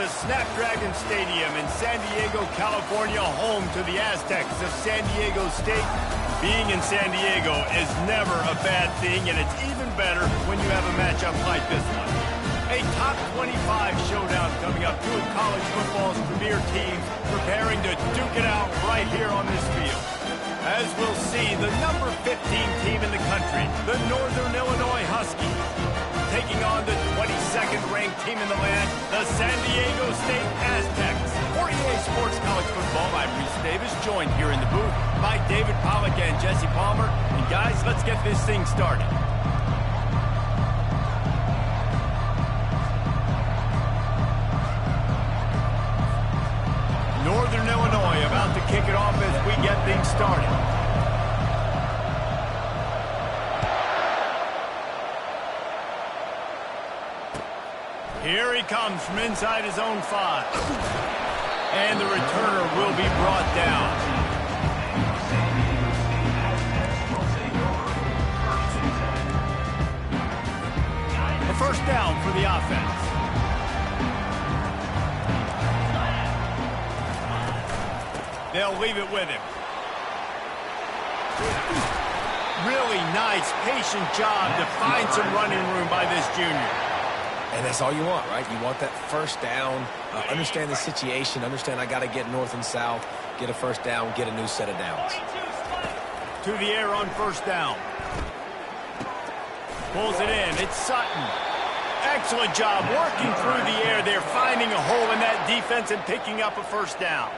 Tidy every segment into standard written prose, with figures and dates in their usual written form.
to Snapdragon Stadium in San Diego, California, home to the Aztecs of San Diego State. Being in San Diego is never a bad thing, and it's even better when you have a matchup like this one. A top 25 showdown coming up. Two of college football's premier teams preparing to duke it out right here on this field. As we'll see, the number 15 team in the country, the Northern Illinois Huskies, taking on the 22nd ranked team in the land, the San Diego State Aztecs. For EA Sports College Football, I'm Reese Davis, joined here in the booth by David Pollack and Jesse Palmer. And guys, let's get this thing started. Northern Illinois about to kick it off as we get things started. Here he comes from inside his own 5. And the returner will be brought down. A first down for the offense. They'll leave it with him. Really nice, patient job to find some running room by this junior. And that's all you want, right? You want that first down, understand the situation, understand I got to get north and south, get a first down, get a new set of downs. To the air on first down. Pulls it in. It's Sutton. Excellent job working through the air there, finding a hole in that defense and picking up a first down.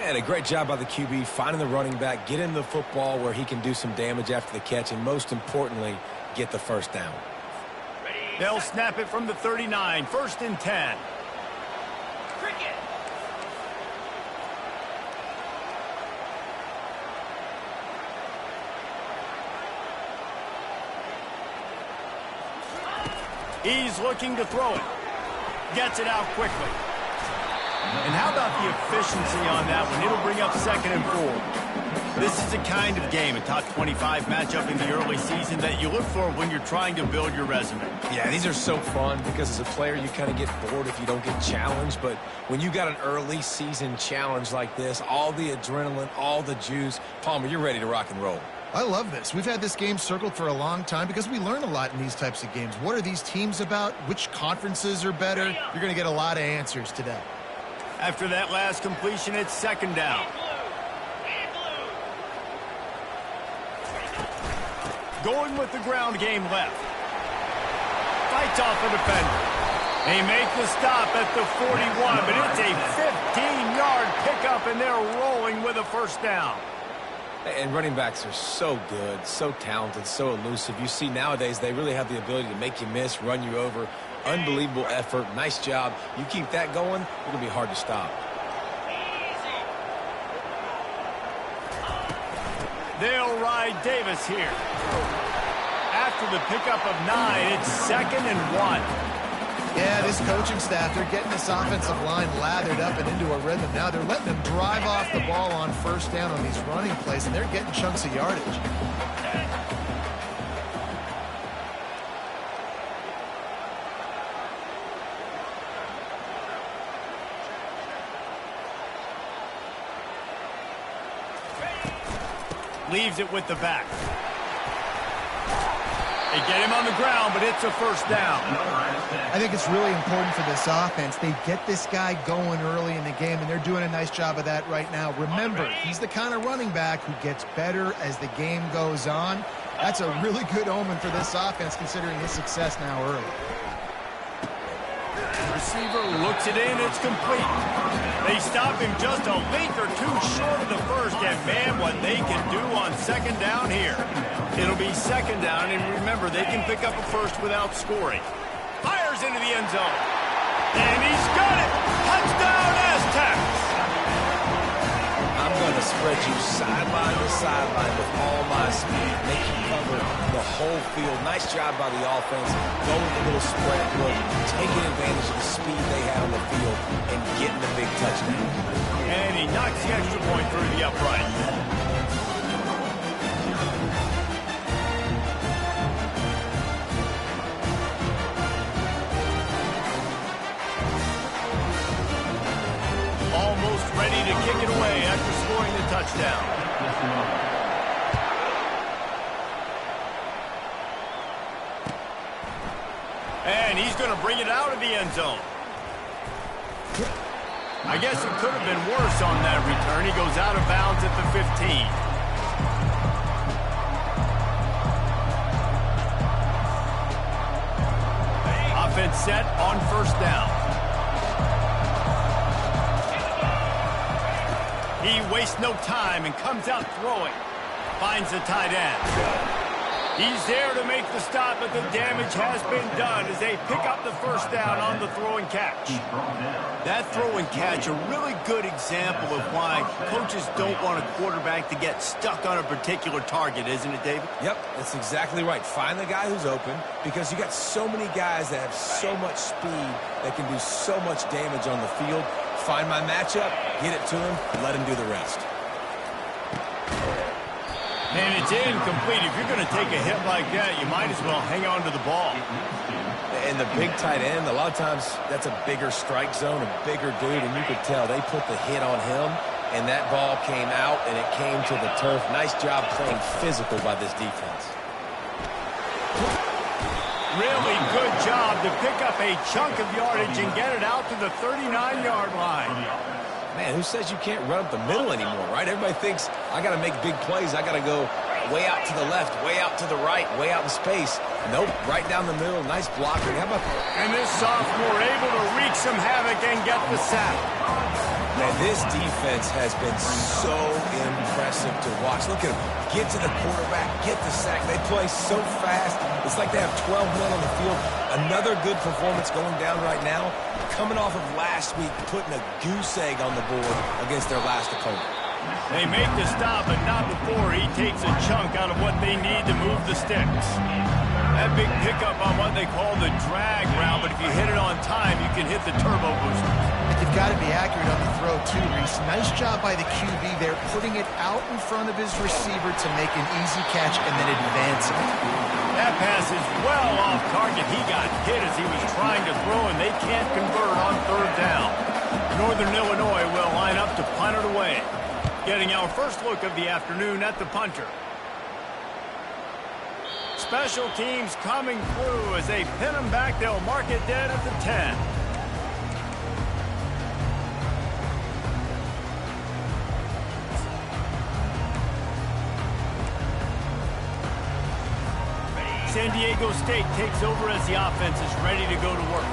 And a great job by the QB, finding the running back, getting the football where he can do some damage after the catch, and most importantly, get the first down. They'll snap it from the 39, first and 10. Cricket. He's looking to throw it. Gets it out quickly. And how about the efficiency on that one? It'll bring up 2nd and 4. This is the kind of game, a top 25 matchup in the early season, that you look for when you're trying to build your resume. Yeah, these are so fun because as a player, you kind of get bored if you don't get challenged. But when you got an early season challenge like this, all the adrenaline, all the juice, Palmer, you're ready to rock and roll. I love this. We've had this game circled for a long time because we learn a lot in these types of games. What are these teams about? Which conferences are better? You're going to get a lot of answers today. After that last completion, it's 2nd down. Going with the ground game left. Fights off a defender. They make the stop at the 41, but it's a 15-yard pickup, and they're rolling with a first down. And running backs are so good, so talented, so elusive. You see nowadays they really have the ability to make you miss, run you over. Unbelievable effort. Nice job. You keep that going, it'll be hard to stop. They'll ride Davis here. After the pickup of 9, it's 2nd and 1. Yeah, this coaching staff, they're getting this offensive line lathered up and into a rhythm. Now they're letting them drive off the ball on first down on these running plays, and they're getting chunks of yardage. Leaves it with the back. They get him on the ground, but it's a first down. I think it's really important for this offense. They get this guy going early in the game, and they're doing a nice job of that right now. Remember, he's the kind of running back who gets better as the game goes on. That's a really good omen for this offense, considering his success now early. Receiver looks it in, it's complete. They stop him just a length or two short of the first, and man, what they can do on 2nd down here. It'll be 2nd down, and remember, they can pick up a first without scoring. Fires into the end zone. And he's got it! Touchdown, Aztecs! I'm going to spread you sideline to sideline with all my speed, make you cover the whole field. Nice job by the offense, going with a little spread look, taking advantage of the speed they had on the field, and getting the big touchdown. And he knocks the extra point through the upright. ready to kick it away after scoring the touchdown. And he's going to bring it out of the end zone. I guess it could have been worse on that return. He goes out of bounds at the 15. Offense set on first down. He wastes no time and comes out throwing. Finds the tight end. He's there to make the stop, but the damage has been done as they pick up the first down on the throw and catch. That throw and catch, a really good example of why coaches don't want a quarterback to get stuck on a particular target, isn't it, David? Yep, that's exactly right. Find the guy who's open, because you got so many guys that have so much speed that can do so much damage on the field. Find my matchup, get it to him, let him do the rest. And it's incomplete. If you're going to take a hit like that, you might as well hang on to the ball. And the big tight end, a lot of times that's a bigger strike zone, a bigger dude, and you could tell they put the hit on him, and that ball came out, and it came to the turf. Nice job playing physical by this defense. Really good job to pick up a chunk of yardage and get it out to the 39-yard line. Man, who says you can't run up the middle anymore, right? Everybody thinks I got to make big plays. I got to go way out to the left, way out to the right, way out in space. Nope, right down the middle. Nice blocking. How about that? And this sophomore able to wreak some havoc and get the sack. Man, this defense has been so impressive to watch. Look at them. Get to the quarterback, get the sack. They play so fast. It's like they have 12 men on the field. Another good performance going down right now. Coming off of last week, putting a goose egg on the board against their last opponent. They make the stop, but not before he takes a chunk out of what they need to move the sticks. That big pickup on what they call the drag route, but if you hit it on time, you can hit the turbo booster. And you've got to be accurate on the throw, too, Reese. Nice job by the QB there, putting it out in front of his receiver to make an easy catch and then advancing. That pass is well off target. He got hit as he was trying to throw, and they can't convert on third down. Northern Illinois will line up to punt it away. Getting our first look of the afternoon at the punter. Special teams coming through as they pin them back. They'll mark it dead at the 10. San Diego State takes over as the offense is ready to go to work.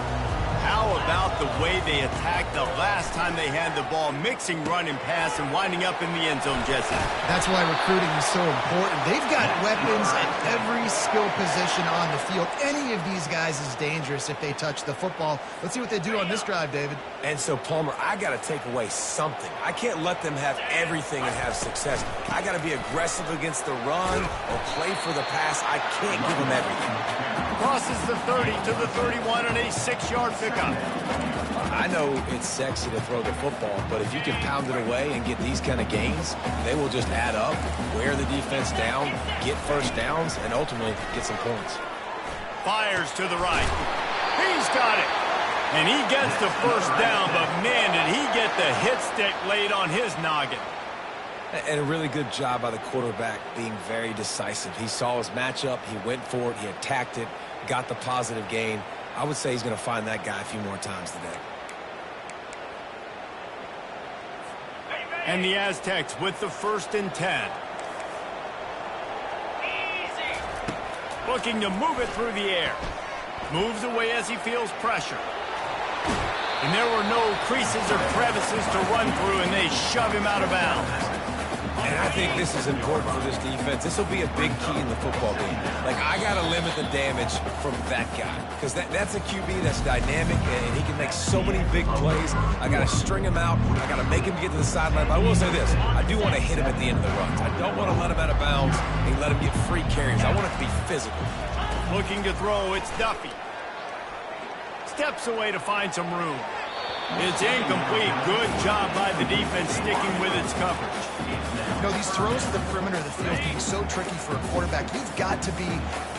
How about the way they attacked the last time they had the ball, mixing run and pass and winding up in the end zone, Jesse? That's why recruiting is so important. They've got weapons at every skill position on the field. Any of these guys is dangerous if they touch the football. Let's see what they do on this drive, David. And so, Palmer, I got to take away something. I can't let them have everything and have success. I got to be aggressive against the run or play for the pass. I can't give them everything. Crosses the 30 to the 31 and a 6-yard pickup. I know it's sexy to throw the football, but if you can pound it away and get these kind of gains, they will just add up, wear the defense down, get first downs, and ultimately get some points. Fires to the right. He's got it. And he gets the first down, but man, did he get the hit stick laid on his noggin. And a really good job by the quarterback being very decisive. He saw his matchup, he went for it, he attacked it, got the positive gain. I would say he's going to find that guy a few more times today. And the Aztecs with the 1st and 10. Looking to move it through the air. Moves away as he feels pressure. And there were no creases or crevices to run through, and they shove him out of bounds. And I think this is important for this defense. This will be a big key in the football game. Like, I got to limit the damage from that guy. Because that's a QB that's dynamic, and he can make so many big plays. I got to string him out. I got to make him get to the sideline. But I will say this. I do want to hit him at the end of the runs. I don't want to let him out of bounds and let him get free carries. I want it to be physical. Looking to throw, it's Duffy. Steps away to find some room. It's incomplete. Good job by the defense sticking with its coverage. You know, these throws to the perimeter of the field can be so tricky for a quarterback. You've got to be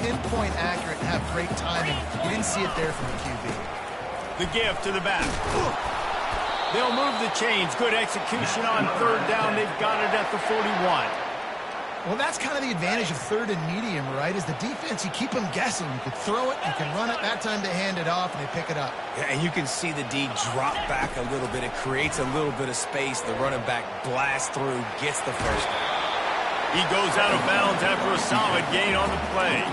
pinpoint accurate and have great timing. You didn't see it there from the QB. The give to the back. They'll move the chains. Good execution on third down. They've got it at the 41. Well, that's kind of the advantage of third and medium, right? Is the defense, you keep them guessing. You can throw it, you can run it. That time they hand it off, and they pick it up. Yeah, and you can see the D drop back a little bit. It creates a little bit of space. The running back blasts through, gets the first down. He goes out of bounds after a solid gain on the play.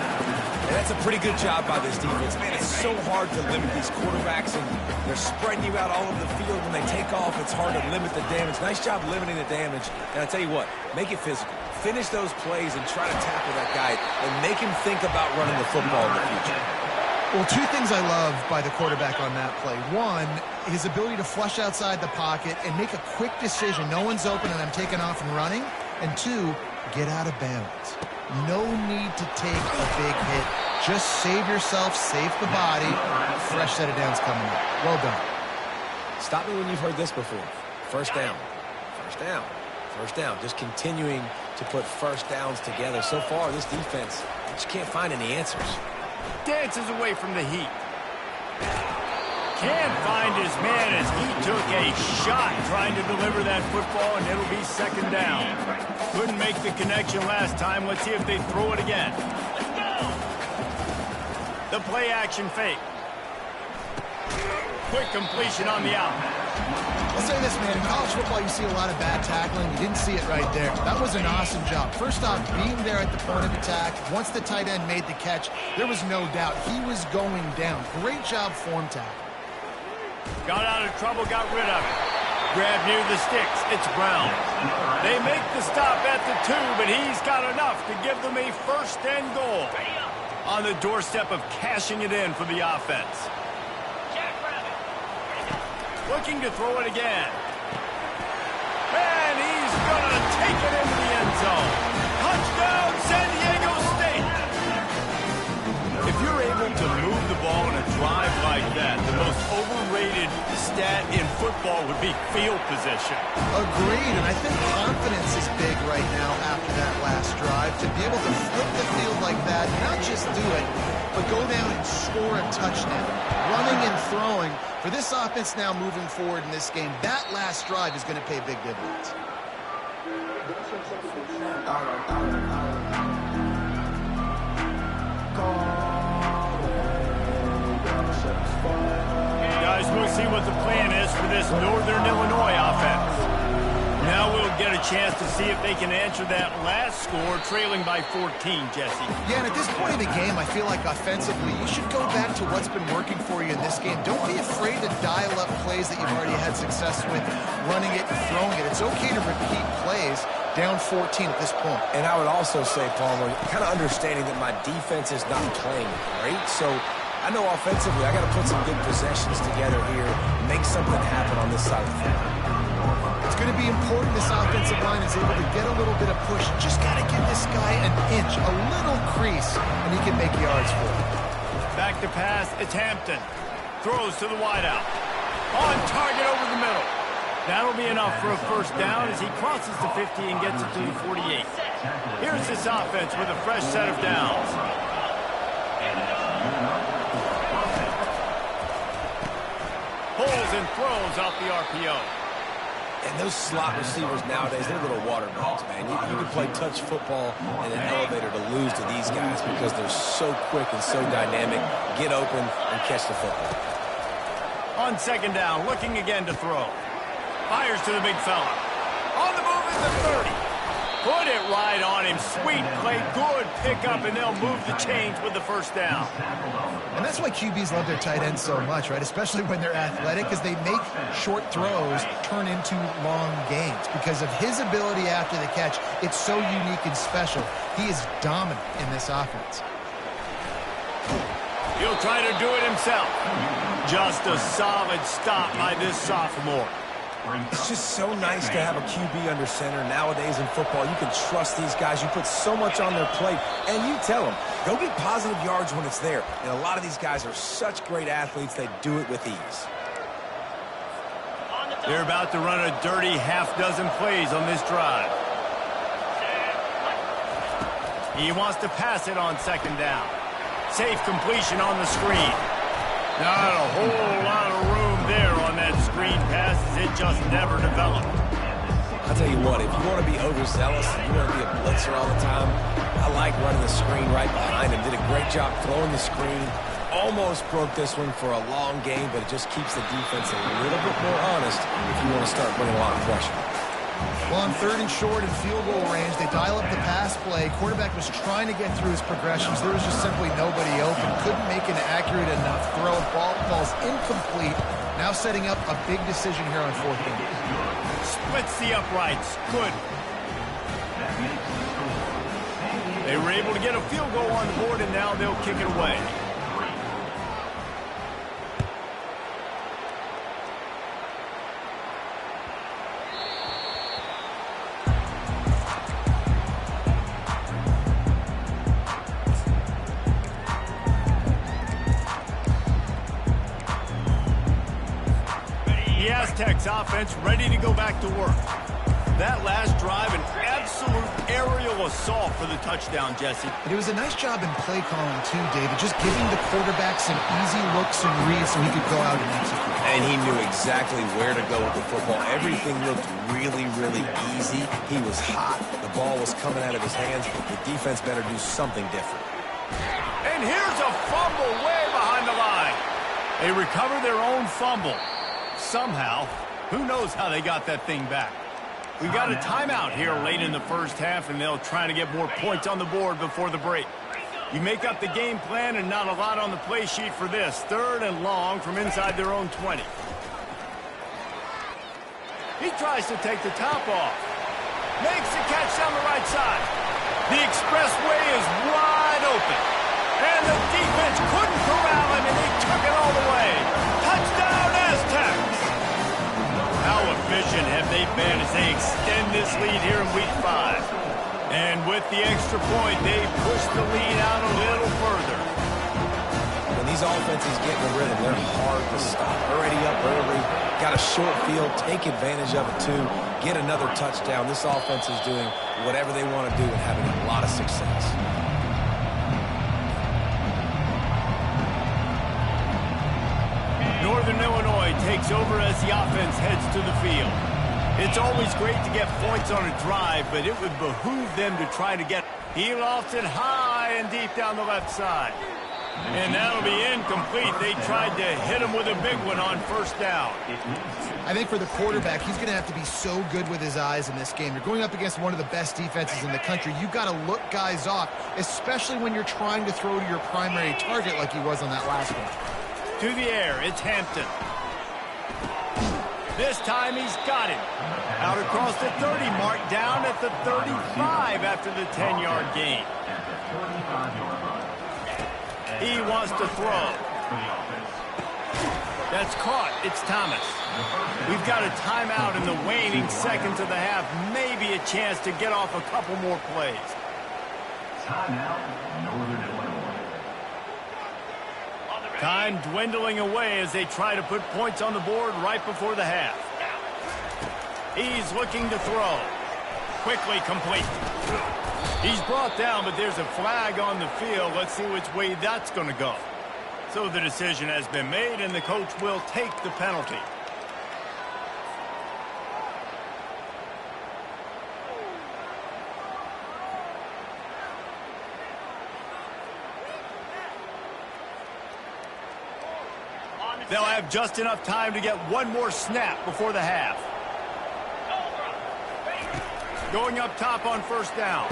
And that's a pretty good job by this defense. Man, it's so hard to limit these quarterbacks, and they're spreading you out all over the field. When they take off, it's hard to limit the damage. Nice job limiting the damage. And I'll tell you what, make it physical. Finish those plays and try to tackle that guy and make him think about running the football in the future. Well, two things I love by the quarterback on that play. One, his ability to flush outside the pocket and make a quick decision. No one's open and I'm taking off and running. And two, get out of bounds. No need to take a big hit. Just save yourself, save the body. Fresh set of downs coming up. Well done. Stop me when you've heard this before. First down. First down. First down. Just continuing to put first downs together. So far, this defense just can't find any answers. Dances away from the heat. Can't find his man as he took a shot trying to deliver that football, and it'll be second down. Couldn't make the connection last time. Let's see if they throw it again. The play action fake. Quick completion on the out. I'll say this, man. In college football, you see a lot of bad tackling. You didn't see it right there. That was an awesome job. First off, being there at the point of attack. Once the tight end made the catch, there was no doubt he was going down. Great job form tackle. Got out of trouble, got rid of it. Grab near the sticks. It's Brown. They make the stop at the 2, but he's got enough to give them a first and goal. On the doorstep of cashing it in for the offense. Looking to throw it again. And he's going to take it into the end zone. Touchdown, San Diego State. If you're able to move the ball in a drive like that, the most overrated stat in football would be field position. Agreed, and I think confidence is big right now after that last drive. To be able to flip the field like that, not just do it, but go down and score a touchdown. Running and throwing. For this offense now moving forward in this game, that last drive is going to pay big dividends. Guys, we'll see what the plan is for this Northern Illinois offense. Now we'll get a chance to see if they can answer that last score, trailing by 14, Jesse. Yeah, and at this point in the game, I feel like offensively, you should go back to what's been working for you in this game. Don't be afraid to dial up plays that you've already had success with, running it and throwing it. It's okay to repeat plays down 14 at this point. And I would also say, Palmer, kind of understanding that my defense is not playing great, so I know offensively I got to put some good possessions together here, make something happen on this side of the field. It's going to be important this offensive line is able to get a little bit of push. Just got to give this guy an inch, a little crease, and he can make yards for it. Back to pass, it's Hampton. Throws to the wideout. On target over the middle. That'll be enough for a first down as he crosses the 50 and gets it to the 48. Here's this offense with a fresh set of downs. Pulls and throws off the RPO. And those slot receivers nowadays, they're little water dogs, man. You can play touch football in an elevator to lose to these guys because they're so quick and so dynamic. Get open and catch the football. On second down, looking again to throw. Fires to the big fella. On the move is the 30. Put it right on him. Sweet play, good pickup, and they'll move the chains with the first down. And that's why QBs love their tight ends so much, right? Especially when they're athletic, because they make short throws turn into long gains. Because of his ability after the catch, it's so unique and special. He is dominant in this offense. He'll try to do it himself. Just a solid stop by this sophomore. It's just so nice to have a QB under center. Nowadays in football, you can trust these guys. You put so much on their plate, and you tell them, go get positive yards when it's there. And a lot of these guys are such great athletes, they do it with ease. They're about to run a dirty half-dozen plays on this drive. He wants to pass it on second down. Safe completion on the screen. Not a whole lot of room there on that screen pass as it it just never developed. I'll tell you what, if you want to be overzealous, you want to be a blitzer all the time, I like running the screen right behind him. Did a great job throwing the screen. Almost broke this one for a long game, but it just keeps the defense a little bit more honest if you want to start putting a lot of pressure. Well, on 3rd and short and field goal range, they dial up the pass play. Quarterback was trying to get through his progressions. There was just simply nobody open. Couldn't make an accurate enough throw. Ball falls incomplete. Now setting up a big decision here on 4th down. Splits the uprights. Good. They were able to get a field goal on the board, and now they'll kick it away. The Aztecs offense ready to go back to work. That last drive, an absolute aerial assault for the touchdown, Jesse. But it was a nice job in play calling too, David, just giving the quarterback some easy looks and reads so he could go out and execute. And he knew exactly where to go with the football. Everything looked really, really easy. He was hot. The ball was coming out of his hands. The defense better do something different. And here's a fumble way behind the line. They recover their own fumble. Somehow, who knows how they got that thing back. We got a timeout here late in the first half, and they'll try to get more points on the board before the break. You make up the game plan and not a lot on the play sheet for this. 3rd and long from inside their own 20. He tries to take the top off. Makes the catch down the right side. The expressway is wide open. And the defense couldn't corral him, and he took it all the way. Touchdown, Aztecs! How efficient have they been as they extend this lead here in Week 5? And with the extra point, they push the lead out a little further. When these offenses get in the rhythm, they're hard to stop. Already up early, got a short field, take advantage of it too, get another touchdown. This offense is doing whatever they want to do and having a lot of success. Northern Illinois takes over as the offense heads to the field. It's always great to get points on a drive, but it would behoove them to try to get. He lofts it high and deep down the left side. And that'll be incomplete. They tried to hit him with a big one on 1st down. I think for the quarterback, he's going to have to be so good with his eyes in this game. You're going up against one of the best defenses in the country. You've got to look guys off, especially when you're trying to throw to your primary target like he was on that last one. To the air, it's Hampton. This time he's got it. Out across the 30 mark, down at the 35 after the 10-yard gain. He wants to throw. That's caught. It's Thomas. We've got a timeout in the waning seconds of the half. Maybe a chance to get off a couple more plays. Timeout, Northern Illinois. Time dwindling away as they try to put points on the board right before the half. He's looking to throw. Quickly complete. He's brought down, but there's a flag on the field. Let's see which way that's going to go. So the decision has been made, and the coach will take the penalty. They'll have just enough time to get one more snap before the half. Going up top on 1st down.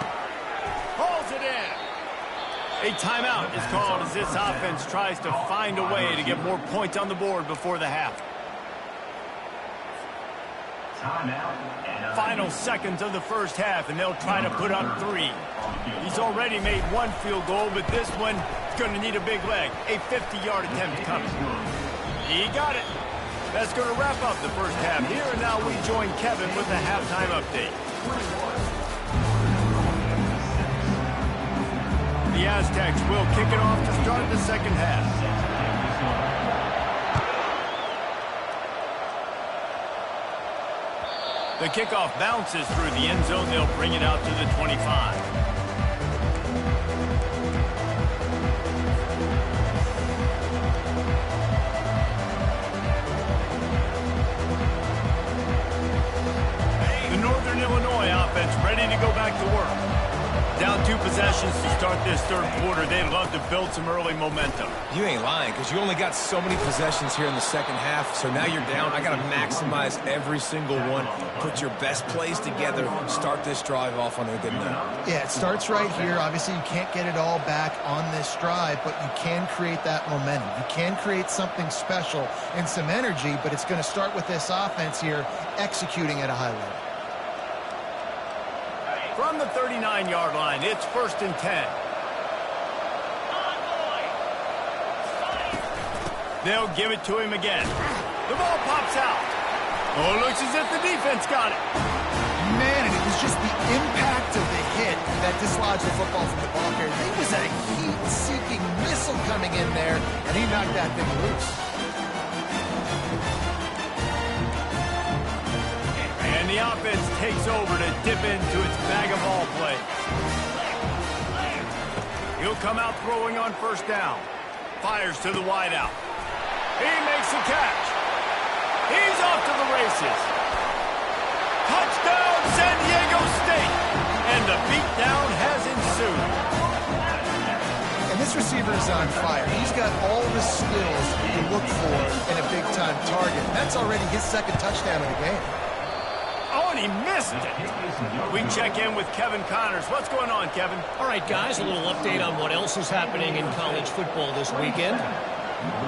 Hauls it in. A timeout is called as this offense tries to find a way to get more points on the board before the half. Final seconds of the first half, and they'll try to put up 3. He's already made 1 field goal, but this one is going to need a big leg. A 50-yard attempt coming. He got it. That's going to wrap up the first half here, and now we join Kevin with the halftime update. The Aztecs will kick it off to start the second half. The kickoff bounces through the end zone. They'll bring it out to the 25. offense ready to go back to work. Down 2 possessions to start this third quarter. They'd love to build some early momentum. You ain't lying, because you only got so many possessions here in the second half, so now you're down. I got to maximize every single one. Put your best plays together. Start this drive off on a good note. Yeah, it starts right here. Obviously, you can't get it all back on this drive, but you can create that momentum. You can create something special and some energy, but it's going to start with this offense here executing at a high level. From the 39-yard line, it's 1st and 10. They'll give it to him again. The ball pops out. Oh, it looks as if the defense got it. Man, and it was just the impact of the hit that dislodged the football from the ball carrier. There was a heat-seeking missile coming in there, and he knocked that thing loose. And the offense takes over to dip into its bag of ball plays. He'll come out throwing on 1st down. Fires to the wideout. He makes the catch. He's off to the races. Touchdown, San Diego State. And the beatdown has ensued. And this receiver is on fire. He's got all the skills you look for in a big-time target. That's already his 2nd touchdown of the game. Oh, and he missed it. We check in with Kevin Connors. What's going on, Kevin? All right, guys, a little update on what else is happening in college football this weekend.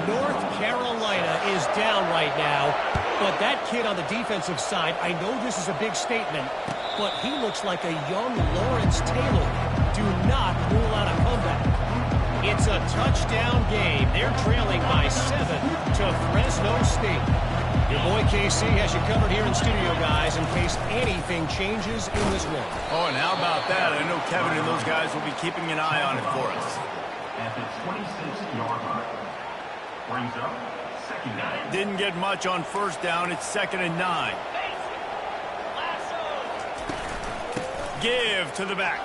North Carolina is down right now, but that kid on the defensive side, I know this is a big statement, but he looks like a young Lawrence Taylor. Do not rule out a comeback. It's a touchdown game. They're trailing by 7 to Fresno State. Your boy KC has you covered here in studio, guys, in case anything changes in this one. Oh, and how about that? I know Kevin and those guys will be keeping an eye on it for us. At the 26-yard line. Brings up 2nd down. Didn't get much on 1st down. It's 2nd and 9. Give to the back.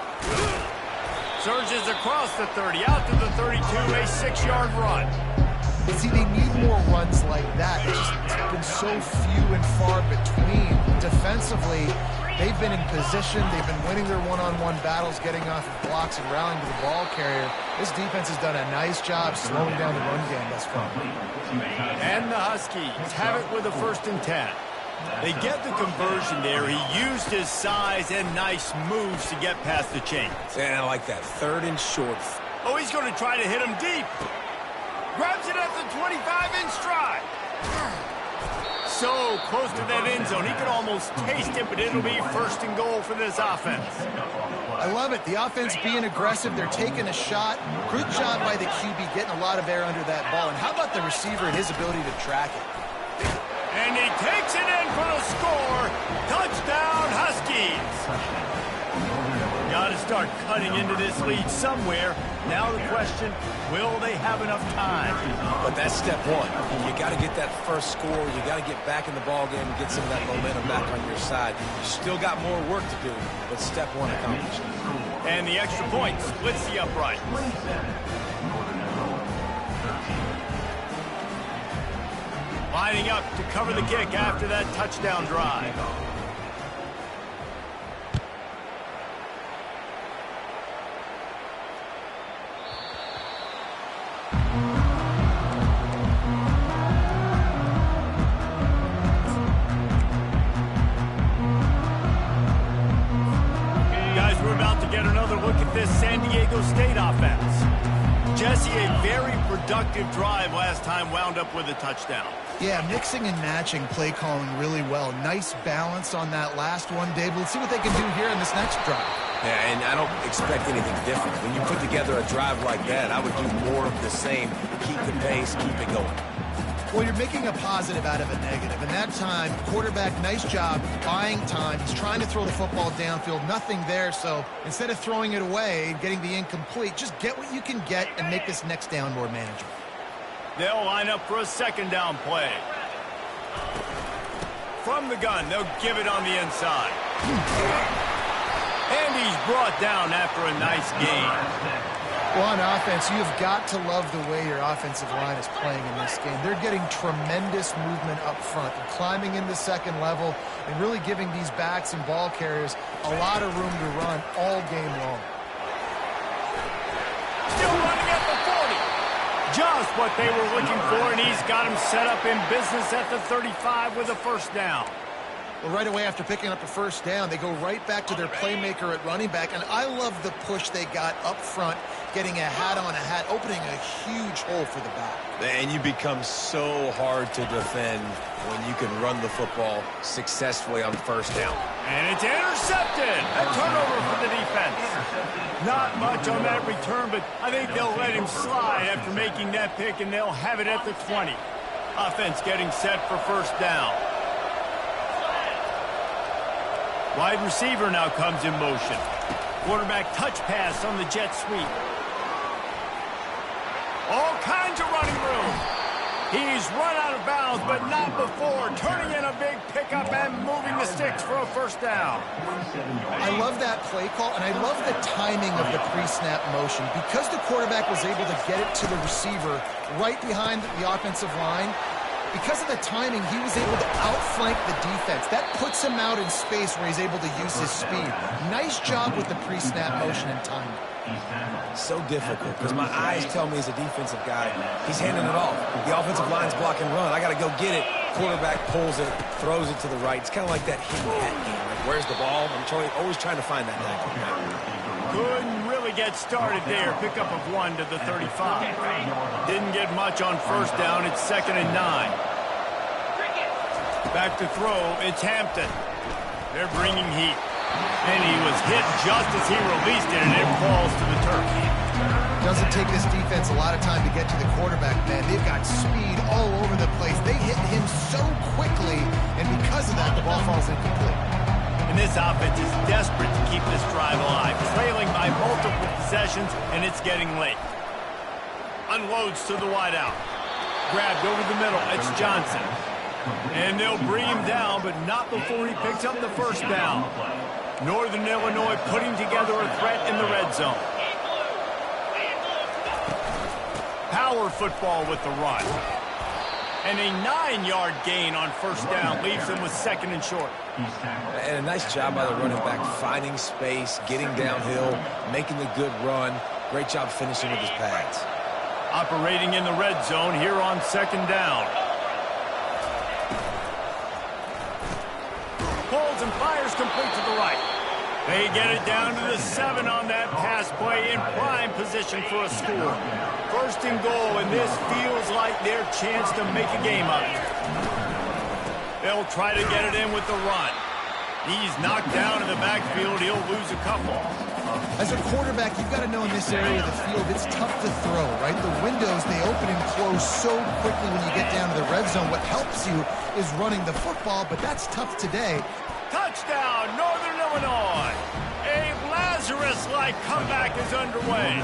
Surges across the 30, out to the 32, a 6-yard run. See, they need more runs like that. It's been so few and far between. Defensively, they've been in position. They've been winning their one-on-one battles, getting off of blocks and rallying to the ball carrier. This defense has done a nice job slowing down the run game thus far. And the Huskies have it with a 1st and 10. They get the conversion there. He used his size and nice moves to get past the chains. And I like that. 3rd and short. Oh, he's going to try to hit him deep. Grabs it at the 25 in stride. So close to that end zone. He could almost taste it, but it'll be 1st and goal for this offense. I love it. The offense being aggressive. They're taking a shot. Good job by the QB getting a lot of air under that ball. And how about the receiver and his ability to track it? And he takes it in for the score. Touchdown, Huskies. Got to start cutting into this lead somewhere. Now the question, will they have enough time? But that's step 1. You got to get that first score. You got to get back in the ball game and get some of that momentum back on your side. You still got more work to do, but step 1 accomplished. And the extra point splits the upright. Lining up to cover the kick after that touchdown drive. Guys, we're about to get another look at this San Diego State offense. Jesse, a very productive drive last time wound up with a touchdown. Yeah, mixing and matching play calling really well. Nice balance on that last one, Dave. Let's see what they can do here in this next drive. Yeah, and I don't expect anything different. When you put together a drive like that, I would do more of the same. Keep the pace, keep it going. Well, you're making a positive out of a negative. And that time, quarterback, nice job, buying time. He's trying to throw the football downfield. Nothing there, so instead of throwing it away and getting the incomplete, just get what you can get and make this next down more manageable. They'll line up for a 2nd down play. From the gun, they'll give it on the inside. And he's brought down after a nice gain. Well, on offense, you've got to love the way your offensive line is playing in this game. They're getting tremendous movement up front. They're climbing in the second level and really giving these backs and ball carriers a lot of room to run all game long. Still running at the 40. Just what they were looking for, and he's got him set up in business at the 35 with a first down. Well, right away after picking up a first down, they go right back to their playmaker at running back, and I love the push they got up front, getting a hat on a hat, opening a huge hole for the back. And you become so hard to defend when you can run the football successfully on first down. And it's intercepted. A turnover for the defense. Not much on that return, but I think they'll let him slide after making that pick, and they'll have it at the 20. Offense getting set for first down. Wide receiver now comes in motion. Quarterback touch pass on the jet sweep. All kinds of running room. He's run out of bounds, but not before. Turning in a big pickup and moving the sticks for a first down. I love that play call, and I love the timing of the pre-snap motion. Because the quarterback was able to get it to the receiver right behind the offensive line, because of the timing, he was able to outflank the defense. That puts him out in space where he's able to use his speed. Nice job with the pre-snap motion and timing. So difficult because my eyes tell me as a defensive guy, he's handing it off. The offensive line's block and run. I got to go get it. Quarterback pulls it, throws it to the right. It's kind of like that hidden hat game. Like, where's the ball? I'm always trying to find that guy. Couldn't really get started there. Pickup of 1 to the 35. Didn't get much on first down. It's 2nd and 9. Back to throw. It's Hampton. They're bringing heat. And he was hit just as he released it, and it falls to the turf. Doesn't take this defense a lot of time to get to the quarterback, man. They've got speed all over the place. They hit him so quickly, and because of that, the ball falls incomplete. And this offense is desperate to keep this drive alive, trailing by multiple possessions, and it's getting late. Unloads to the wideout. Grabbed over the middle. It's Johnson. And they'll bring him down, but not before he picks up the first down. Northern Illinois putting together a threat in the red zone. Power football with the run. And a 9-yard gain on first down leaves them with 2nd and short. And a nice job by the running back, finding space, getting downhill, making the good run. Great job finishing with his pads. Operating in the red zone here on 2nd down. Pulls and fires complete to the right. They get it down to the 7 on that pass play, in prime position for a score. 1st and goal, and this feels like their chance to make a game of it. They'll try to get it in with the run. He's knocked down in the backfield. He'll lose a couple. As a quarterback, you've got to know in this area of the field, it's tough to throw, right? The windows, they open and close so quickly when you get down to the red zone. What helps you is running the football, but that's tough today. Touchdown, Northern Illinois. A Lazarus-like comeback is underway.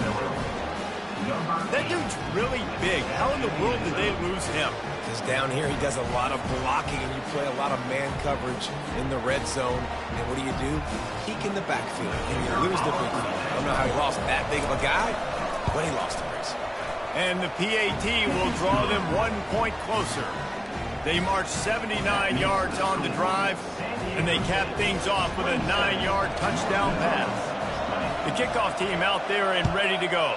That dude's really big. How in the world did they lose him? Because down here he does a lot of blocking, and you play a lot of man coverage in the red zone. And what do? Peek in the backfield, and you lose the big field. I don't know how he lost that big of a guy, but he lost the race. And the PAT will draw them 1 point closer. They march 79 yards on the drive, and they cap things off with a 9-yard touchdown pass. The kickoff team out there and ready to go.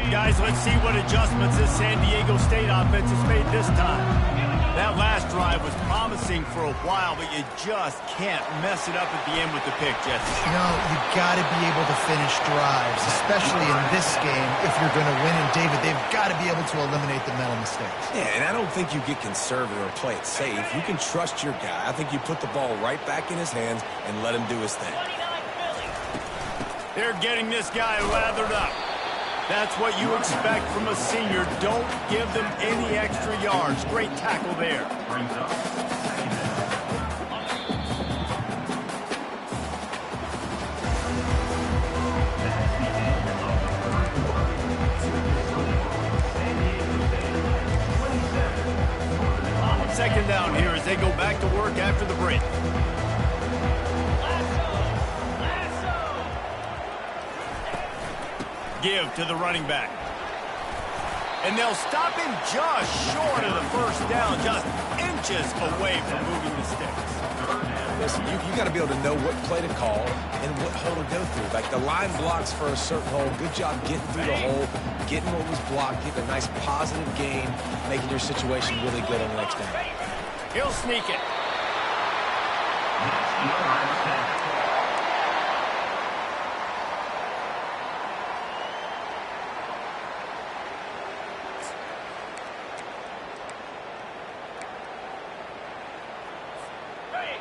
Guys, let's see what adjustments this San Diego State offense has made this time. That last drive was promising for a while, but you just can't mess it up at the end with the pick, Jesse. You know, you got to be able to finish drives, especially in this game if you're going to win. And, David, they've got to be able to eliminate the mental mistakes. Yeah, and I don't think you get conservative or play it safe. You can trust your guy. I think you put the ball right back in his hands and let him do his thing. They're getting this guy lathered up. That's what you expect from a senior. Don't give them any extra yards. Great tackle there. Brings up 2nd down. back to work after the break. Give to the running back. And they'll stop him just short of the first down, just inches away from moving the sticks. Listen, you got to be able to know what play to call and what hole to go through. Like the line blocks for a certain hole. Good job getting through the hole, getting what was blocked, getting a nice positive gain, making your situation really good on the next down. He'll sneak it.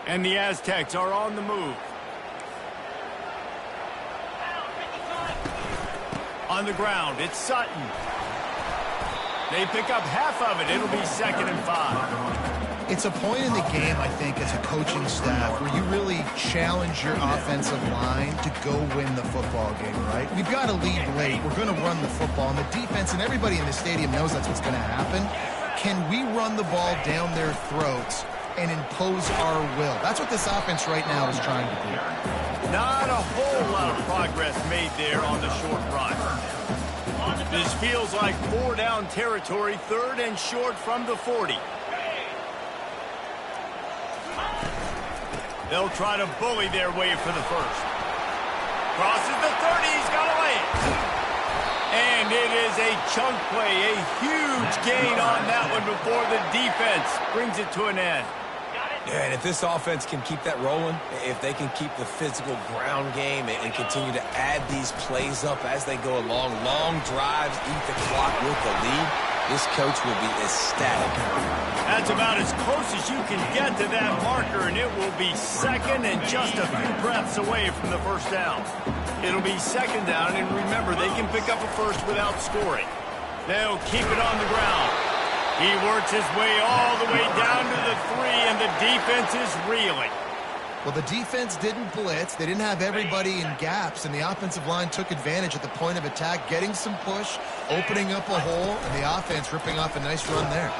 And the Aztecs are on the move. On the ground, it's Sutton. They pick up half of it. It'll be 2nd and 5. It's a point in the game, I think, as a coaching staff where you really challenge your offensive line to go win the football game, right? We've got to lead late. We're going to run the football. And the defense and everybody in the stadium knows that's what's going to happen. Can we run the ball down their throats and impose our will? That's what this offense right now is trying to do. Not a whole lot of progress made there on the short run. This feels like 4-down territory, 3rd and short from the 40. They'll try to bully their way for the first. Crosses the 30, he's got to lay it. And it is a chunk play, a huge gain on that one before the defense brings it to an end. Yeah, and if this offense can keep that rolling, if they can keep the physical ground game and continue to add these plays up as they go along, long drives, eat the clock with the lead, this coach will be ecstatic. That's about as close as you can get to that marker, and it will be 2nd and just a few breaths away from the first down. It'll be 2nd down, and remember, they can pick up a first without scoring. They'll keep it on the ground. He works his way all the way down to the 3, and the defense is reeling. Well, the defense didn't blitz. They didn't have everybody in gaps, and the offensive line took advantage at the point of attack, getting some push, opening up a hole, and the offense ripping off a nice run there.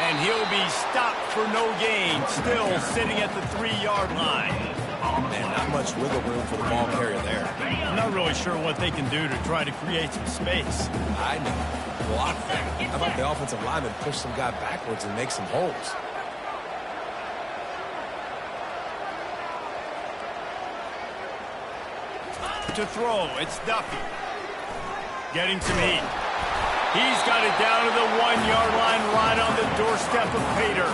And he'll be stopped for no gain, still sitting at the 3-yard line. Man, not much wiggle room for the ball carrier there. I'm not really sure what they can do to try to create some space. I know. Block that. How about the offensive lineman push some guy backwards and make some holes? To throw, it's Duffy. Getting some heat. He's got it down to the 1-yard line right on the doorstep of Pater.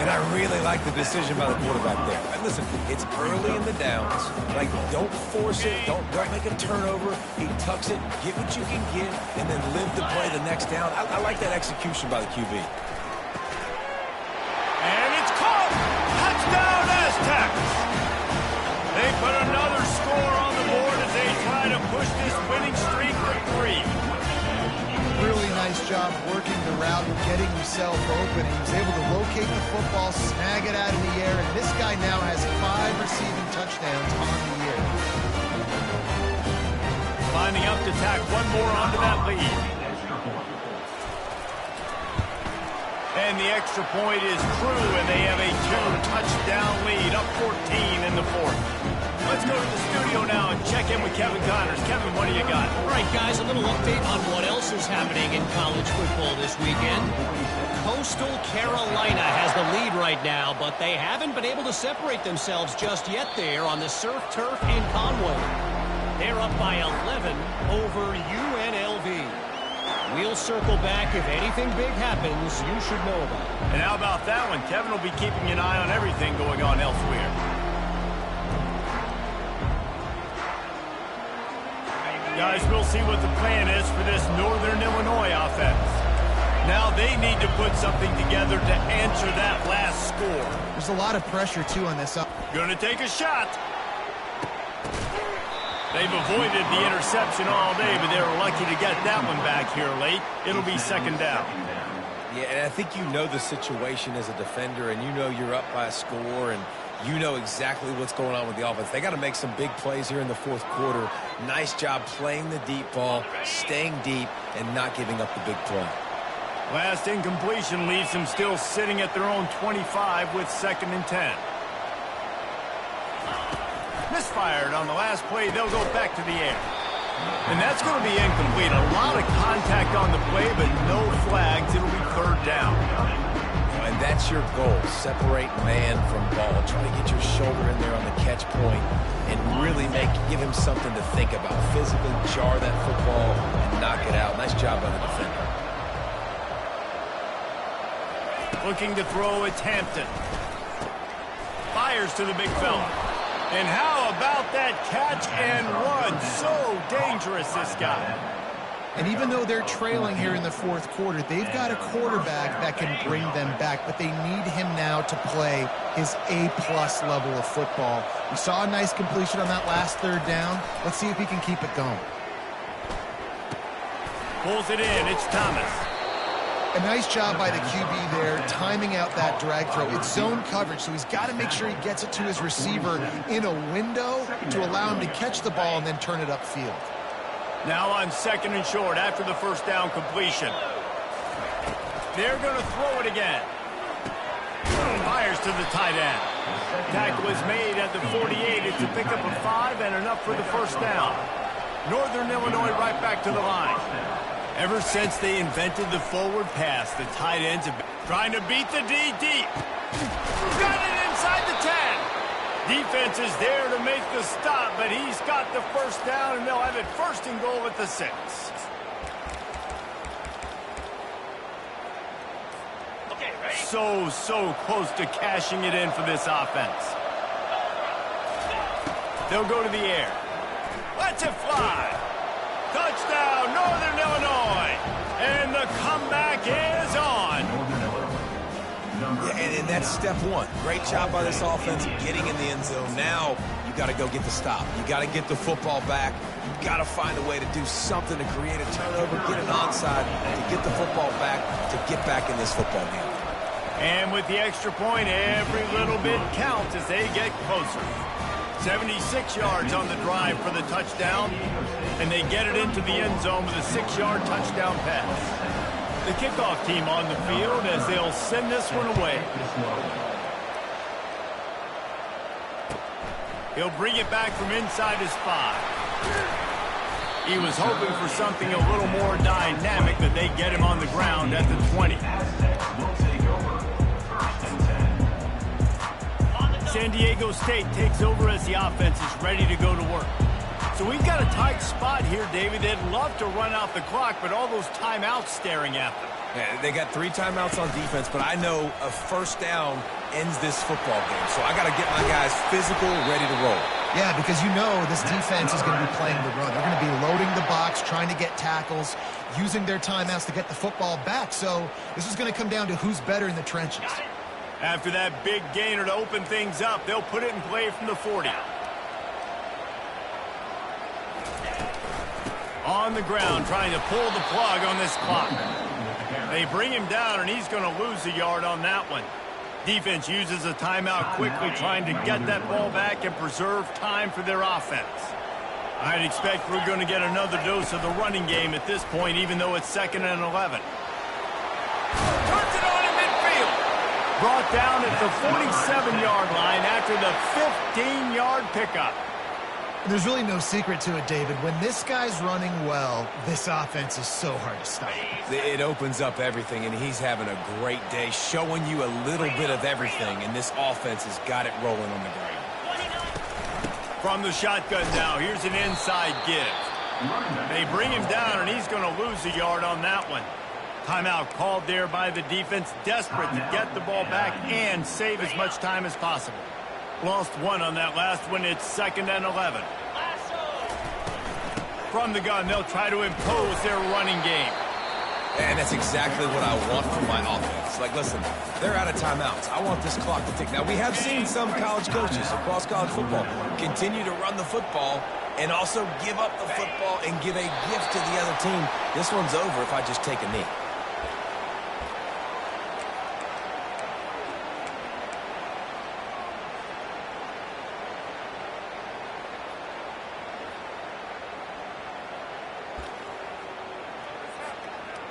And I really like the decision by the quarterback there. And listen, it's early in the downs. Like, don't force it. Don't make a turnover. He tucks it, get what you can get, and then live to play the next down. I like that execution by the QB. And it's caught. Touchdown, Aztecs. They put another score on the board as they try to push this winning streak to 3. Really nice job working the route and getting himself open. He was able to locate the football, snag it out of the air, and this guy now has 5 receiving touchdowns on the year. Lining up to tack one more onto that lead. And the extra point is true, and they have a 2-touchdown lead, up 14 in the 4th. Let's go to the studio now and check in with Kevin Connors. Kevin, what do you got? All right, guys, a little update on what else is happening in college football this weekend. Coastal Carolina has the lead right now, but they haven't been able to separate themselves just yet there on the surf turf in Conway. They're up by 11 over UNLV. We'll circle back if anything big happens you should know about. And how about that one? Kevin will be keeping an eye on everything going on elsewhere. Guys, we'll see what the plan is for this Northern Illinois offense. Now they need to put something together to answer that last score. There's a lot of pressure, too, on this. Gonna take a shot. They've avoided the interception all day, but they were lucky to get that one back here late. It'll be 2nd down. Yeah, and I think you know the situation as a defender, and you know you're up by a score, and you know exactly what's going on with the offense. They got to make some big plays here in the 4th quarter. Nice job playing the deep ball, staying deep, and not giving up the big play. Last incompletion leaves them still sitting at their own 25 with 2nd and 10. Misfired on the last play. They'll go back to the air. And that's going to be incomplete. A lot of contact on the play, but no flags. It'll be 3rd down. And that's your goal. Separate man from ball. Try to get your shoulder in there on the catch point and really give him something to think about. Physically jar that football and knock it out. Nice job by the defender. Looking to throw, it's Hampton. Fires to the big fella. And how about that catch and run? So dangerous, this guy. And even though they're trailing here in the 4th quarter, they've got a quarterback that can bring them back, but they need him now to play his A-plus level of football. We saw a nice completion on that last 3rd down. Let's see if he can keep it going. Pulls it in. It's Thomas. A nice job by the QB there, timing out that drag throw. It's zone coverage, so he's got to make sure he gets it to his receiver in a window to allow him to catch the ball and then turn it upfield. Now on 2nd and short after the 1st down completion. They're going to throw it again. Fires to the tight end. Tackle is made at the 48. It's a pickup of 5 and enough for the 1st down. Northern Illinois right back to the line. Ever since they invented the forward pass, the tight ends have been trying to beat the D deep. Got it inside the 10. Defense is there to make the stop, but he's got the 1st down, and they'll have it 1st and goal at the 6. Okay, ready? So close to cashing it in for this offense. They'll go to the air. Let's it fly. Touchdown, Northern Illinois. And the comeback is on. Yeah, and that's step 1. Great job by this offense getting in the end zone. Now you got to go get the stop. You got to get the football back. You got to find a way to do something to create a turnover, get an onside, to get the football back, to get back in this football game. And with the extra point, every little bit counts as they get closer. 76 yards on the drive for the touchdown, and they get it into the end zone with a 6-yard touchdown pass. The kickoff team on the field as they'll send this one away. He'll bring it back from inside his 5. He was hoping for something a little more dynamic, but they get him on the ground at the 20. San Diego State takes over as the offense is ready to go to work. So we've got a tight spot here, David. They'd love to run out the clock, but all those timeouts staring at them. Yeah, they got 3 timeouts on defense, but I know a 1st down ends this football game. So I got to get my guys physical, ready to roll. Yeah, because you know this defense is going to be playing the run. They're going to be loading the box, trying to get tackles, using their timeouts to get the football back. So this is going to come down to who's better in the trenches. After that big gainer to open things up, they'll put it in play from the 40. On the ground, trying to pull the plug on this clock. They bring him down, and he's going to lose a yard on that one. Defense uses a timeout quickly, trying to get that ball back and preserve time for their offense. I'd expect we're going to get another dose of the running game at this point, even though it's 2nd and 11. Turns it on in midfield. Brought down at the 47-yard line after the 15-yard pickup. There's really no secret to it, David. When this guy's running well, this offense is so hard to stop. It opens up everything, and he's having a great day, showing you a little bit of everything, and this offense has got it rolling on the ground. From the shotgun now, here's an inside give. They bring him down, and he's going to lose a yard on that one. Timeout called there by the defense, desperate to get the ball back and save as much time as possible. Lost 1 on that last one. It's 2nd and 11. From the gun, they'll try to impose their running game. And that's exactly what I want from my offense. Like, listen, they're out of timeouts. I want this clock to tick. Now, we have seen some college coaches across college football continue to run the football and also give up the football and give a gift to the other team. This one's over if I just take a knee.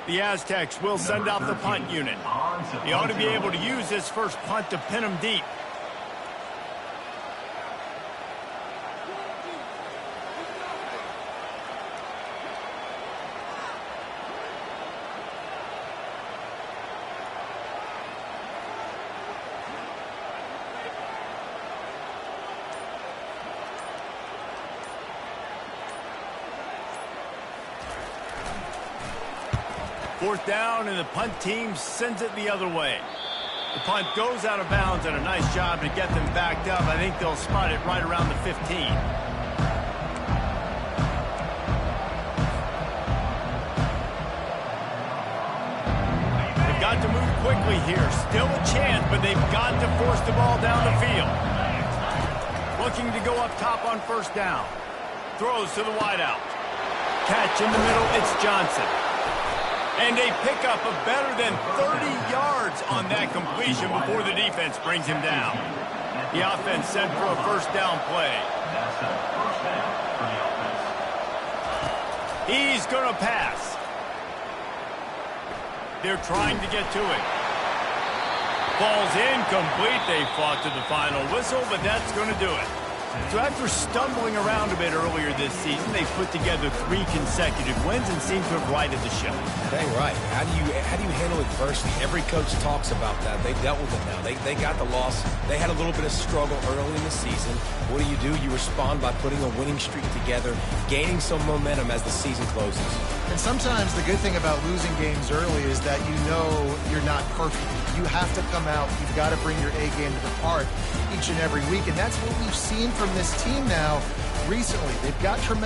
The Aztecs will send out the punt unit. They ought to be able to use this first punt to pin them deep. Fourth down, and the punt team sends it the other way. The punt goes out of bounds, and a nice job to get them backed up. I think they'll spot it right around the 15. They've got to move quickly here. Still a chance, but they've got to force the ball down the field. Looking to go up top on first down. Throws to the wideout. Catch in the middle, it's Johnson. And they pick up a better than 30 yards on that completion before the defense brings him down. The offense sent for a first down play. That's a first down for the offense. He's going to pass. They're trying to get to it. Falls incomplete. They fought to the final whistle, but that's going to do it. So after stumbling around a bit earlier this season, they've put together 3 consecutive wins and seem to have righted the ship. Dang right. How do you handle adversity? Every coach talks about that. They've dealt with it now. They got the loss. They had a little bit of struggle early in the season. What do? You respond by putting a winning streak together, gaining some momentum as the season closes. And sometimes the good thing about losing games early is that you know you're not perfect. You have to come out. You've got to bring your A game to the park each and every week. And that's what we've seen from this team now recently. They've got tremendous